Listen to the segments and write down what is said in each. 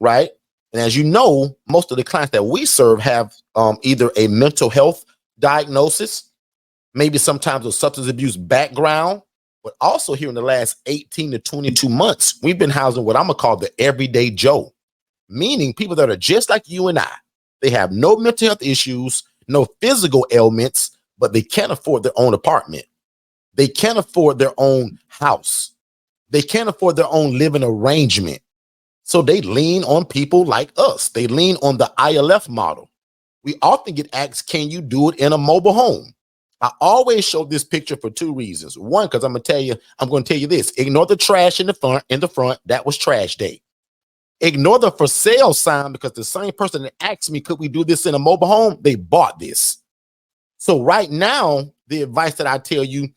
right? And as you know, most of the clients that we serve have either a mental health diagnosis, maybe sometimes a substance abuse background, but also here in the last 18 to 22 months, we've been housing what I'm gonna call the everyday Joe, meaning people that are just like you and I. They have no mental health issues, no physical ailments, but they can't afford their own apartment. They can't afford their own house. They can't afford their own living arrangement. So they lean on people like us. They lean on the ILF model. We often get asked, can you do it in a mobile home? I always show this picture for two reasons. One, because I'm going to tell you this. Ignore the trash in the front. That was trash day. Ignore the for sale sign, because the same person that asked me, could we do this in a mobile home? They bought this. So right now, the advice that I tell you,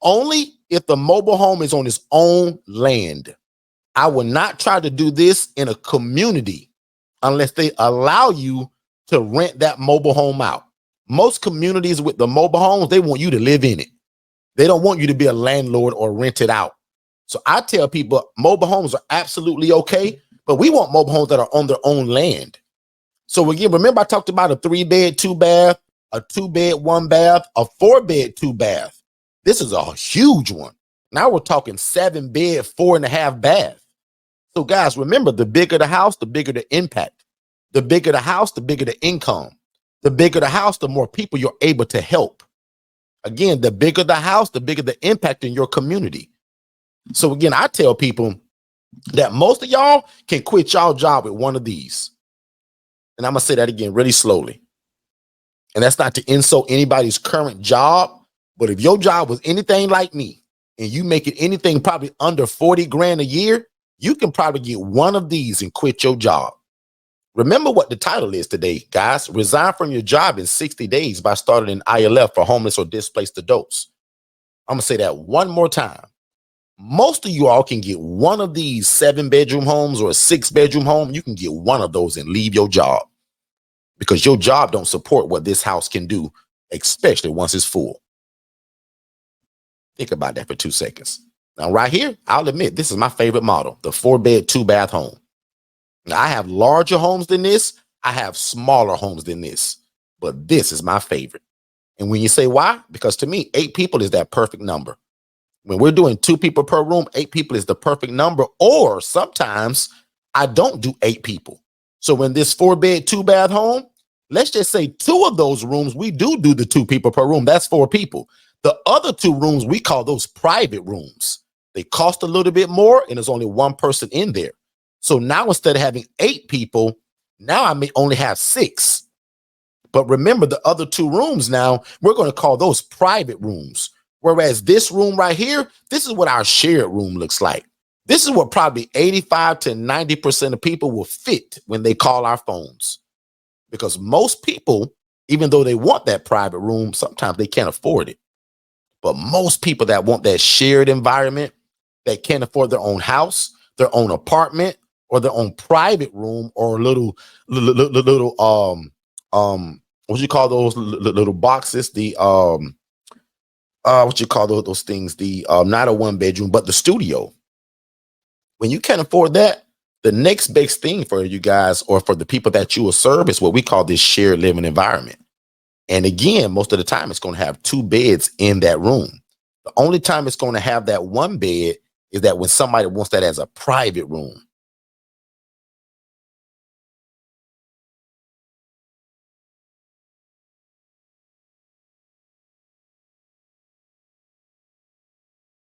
only if the mobile home is on its own land. I will not try to do this in a community unless they allow you to rent that mobile home out. Most communities with the mobile homes, they want you to live in it. They don't want you to be a landlord or rent it out. So I tell people mobile homes are absolutely okay, but we want mobile homes that are on their own land. So again, remember I talked about a 3-bed, 2-bath, a 2-bed, 1-bath, a 4-bed, 2-bath. This is a huge one. Now we're talking 7-bed, 4.5-bath. So guys, remember, the bigger the house, the bigger the impact. The bigger the house, the bigger the income. The bigger the house, the more people you're able to help. Again, the bigger the house, the bigger the impact in your community. So again, I tell people that most of y'all can quit y'all job with one of these. And I'm going to say that again really slowly. And that's not to insult anybody's current job, but if your job was anything like me and you make it anything probably under 40 grand a year, you can probably get one of these and quit your job. Remember what the title is today, guys. Resign from your job in 60 days by starting an ILF for homeless or displaced adults. I'm going to say that one more time. Most of you all can get one of these 7-bedroom homes or a 6-bedroom home. You can get one of those and leave your job because your job don't support what this house can do, especially once it's full. Think about that for 2 seconds. Now, right here, I'll admit, this is my favorite model, the 4-bed, 2-bath home. Now, I have larger homes than this. I have smaller homes than this, but this is my favorite. And when you say why? Because to me, 8 people is that perfect number. When we're doing 2 people per room, 8 people is the perfect number. Or sometimes I don't do 8 people. So when this 4-bed, 2-bath home, let's just say 2 of those rooms, we do the 2 people per room. That's 4 people. The other 2 rooms, we call those private rooms. They cost a little bit more and there's only 1 person in there. So now instead of having 8 people, now I may only have 6. But remember, the other 2 rooms now, we're going to call those private rooms. Whereas this room right here, this is what our shared room looks like. This is what probably 85 to 90% of people will fit when they call our phones. Because most people, even though they want that private room, sometimes they can't afford it. But most people that want that shared environment, that can't afford their own house, their own apartment, or their own private room, or little what you call those little boxes, the what you call those things, the not a 1-bedroom, but the studio. When you can't afford that, the next best thing for you guys, or for the people that you will serve, is what we call this shared living environment. And again, most of the time it's going to have 2 beds in that room. The only time it's going to have that 1 bed is that when somebody wants that as a private room.